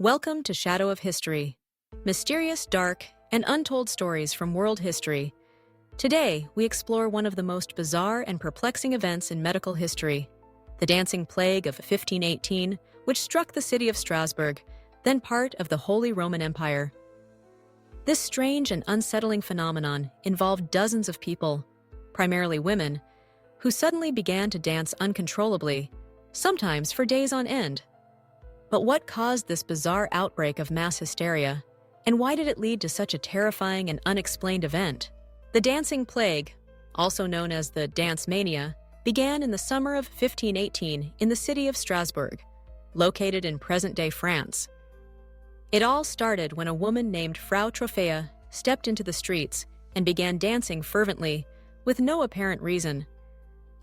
Welcome to Shadow of History, mysterious, dark, and untold stories from world history. Today, we explore one of the most bizarre and perplexing events in medical history, the Dancing Plague of 1518, which struck the city of Strasbourg, then part of the Holy Roman Empire. This strange and unsettling phenomenon involved dozens of people, primarily women, who suddenly began to dance uncontrollably, sometimes for days on end. But what caused this bizarre outbreak of mass hysteria, and why did it lead to such a terrifying and unexplained event? The Dancing Plague, also known as the Dance Mania, began in the summer of 1518 in the city of Strasbourg, located in present-day France. It all started when a woman named Frau Trophea stepped into the streets and began dancing fervently, with no apparent reason.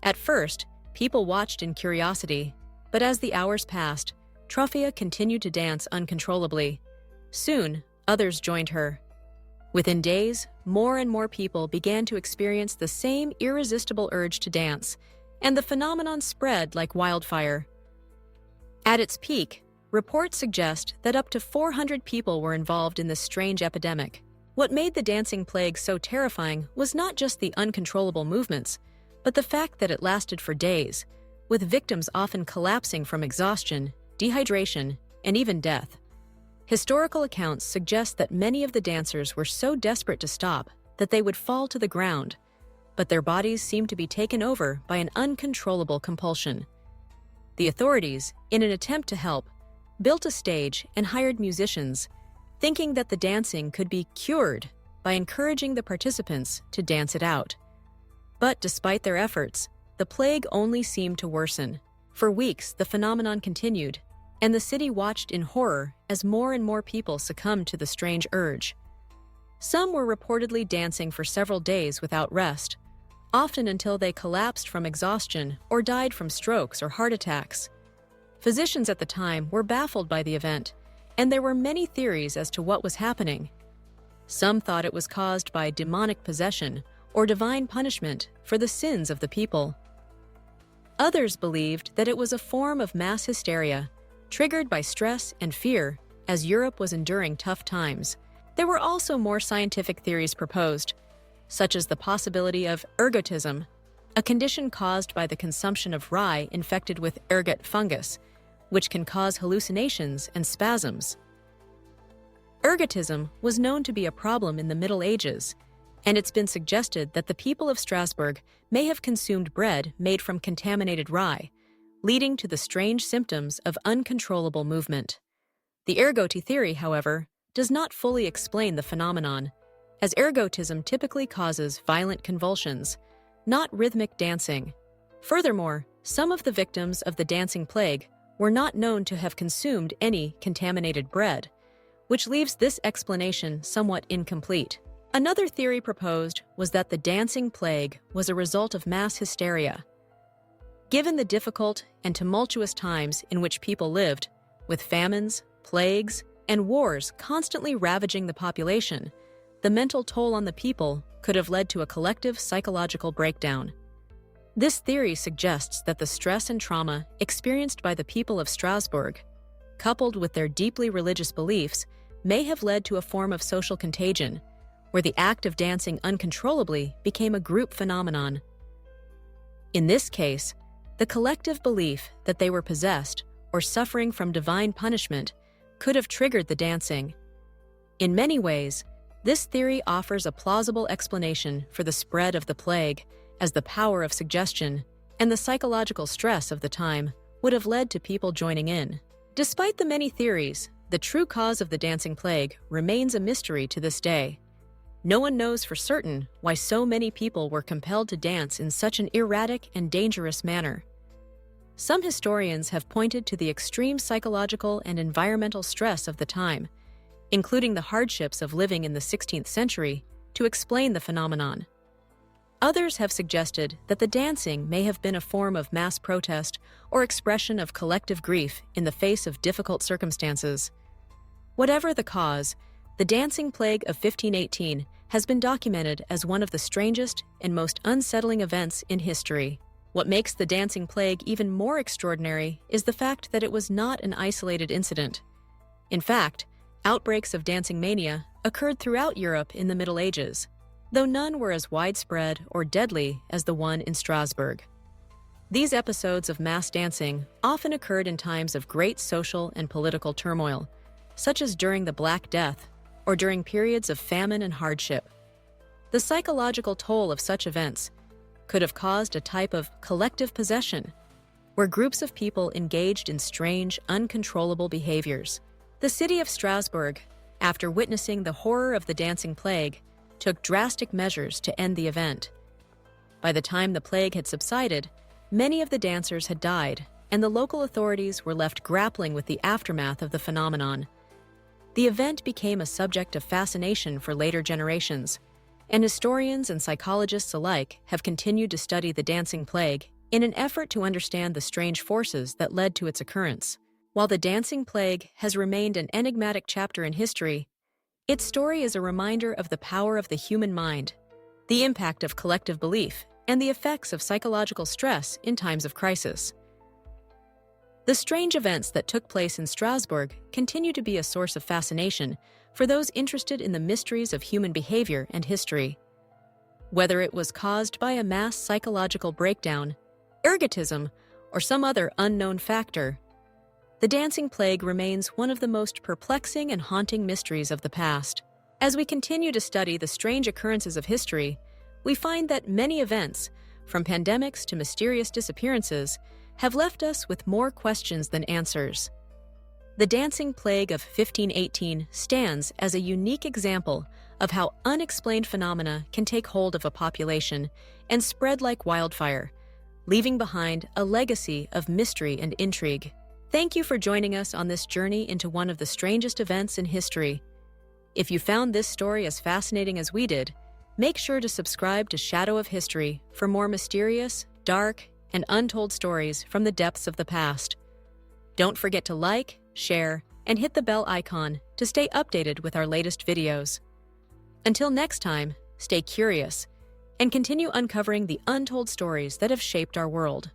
At first, people watched in curiosity, but as the hours passed, Trophea continued to dance uncontrollably. Soon, others joined her. Within days, more and more people began to experience the same irresistible urge to dance, and the phenomenon spread like wildfire. At its peak, reports suggest that up to 400 people were involved in this strange epidemic. What made the Dancing Plague so terrifying was not just the uncontrollable movements, but the fact that it lasted for days, with victims often collapsing from exhaustion, dehydration, and even death. Historical accounts suggest that many of the dancers were so desperate to stop that they would fall to the ground, but their bodies seemed to be taken over by an uncontrollable compulsion. The authorities, in an attempt to help, built a stage and hired musicians, thinking that the dancing could be cured by encouraging the participants to dance it out. But despite their efforts, the plague only seemed to worsen. For weeks, the phenomenon continued, and the city watched in horror as more and more people succumbed to the strange urge. Some were reportedly dancing for several days without rest, often until they collapsed from exhaustion or died from strokes or heart attacks. Physicians at the time were baffled by the event, and there were many theories as to what was happening. Some thought it was caused by demonic possession or divine punishment for the sins of the people. Others believed that it was a form of mass hysteria, triggered by stress and fear as Europe was enduring tough times. There were also more scientific theories proposed, such as the possibility of ergotism, a condition caused by the consumption of rye infected with ergot fungus, which can cause hallucinations and spasms. Ergotism was known to be a problem in the Middle Ages, and it's been suggested that the people of Strasbourg may have consumed bread made from contaminated rye, leading to the strange symptoms of uncontrollable movement. The ergoty theory, however, does not fully explain the phenomenon, as ergotism typically causes violent convulsions, not rhythmic dancing. Furthermore, some of the victims of the Dancing Plague were not known to have consumed any contaminated bread, which leaves this explanation somewhat incomplete. Another theory proposed was that the Dancing Plague was a result of mass hysteria. Given the difficult and tumultuous times in which people lived, with famines, plagues, and wars constantly ravaging the population, the mental toll on the people could have led to a collective psychological breakdown. This theory suggests that the stress and trauma experienced by the people of Strasbourg, coupled with their deeply religious beliefs, may have led to a form of social contagion, where the act of dancing uncontrollably became a group phenomenon. In this case, the collective belief that they were possessed or suffering from divine punishment could have triggered the dancing. In many ways, this theory offers a plausible explanation for the spread of the plague, as the power of suggestion and the psychological stress of the time would have led to people joining in. Despite the many theories, the true cause of the Dancing Plague remains a mystery to this day. No one knows for certain why so many people were compelled to dance in such an erratic and dangerous manner. Some historians have pointed to the extreme psychological and environmental stress of the time, including the hardships of living in the 16th century, to explain the phenomenon. Others have suggested that the dancing may have been a form of mass protest or expression of collective grief in the face of difficult circumstances. Whatever the cause, the Dancing Plague of 1518 has been documented as one of the strangest and most unsettling events in history. What makes the Dancing Plague even more extraordinary is the fact that it was not an isolated incident. In fact, outbreaks of dancing mania occurred throughout Europe in the Middle Ages, though none were as widespread or deadly as the one in Strasbourg. These episodes of mass dancing often occurred in times of great social and political turmoil, such as during the Black Death or during periods of famine and hardship. The psychological toll of such events could have caused a type of collective possession, where groups of people engaged in strange, uncontrollable behaviors. The city of Strasbourg, after witnessing the horror of the dancing plague, took drastic measures to end the event. By the time the plague had subsided, many of the dancers had died, and the local authorities were left grappling with the aftermath of the phenomenon. The event became a subject of fascination for later generations, and historians and psychologists alike have continued to study the dancing plague in an effort to understand the strange forces that led to its occurrence. While the dancing plague has remained an enigmatic chapter in history, its story is a reminder of the power of the human mind, the impact of collective belief, and the effects of psychological stress in times of crisis. The strange events that took place in Strasbourg continue to be a source of fascination for those interested in the mysteries of human behavior and history. Whether it was caused by a mass psychological breakdown, ergotism, or some other unknown factor, the dancing plague remains one of the most perplexing and haunting mysteries of the past. As we continue to study the strange occurrences of history, we find that many events, from pandemics to mysterious disappearances, have left us with more questions than answers. The dancing plague of 1518 stands as a unique example of how unexplained phenomena can take hold of a population and spread like wildfire, leaving behind a legacy of mystery and intrigue. Thank you for joining us on this journey into one of the strangest events in history. If you found this story as fascinating as we did, make sure to subscribe to Shadow of History for more mysterious, dark, and untold stories from the depths of the past. Don't forget to like, share, and hit the bell icon to stay updated with our latest videos. Until next time, stay curious and continue uncovering the untold stories that have shaped our world.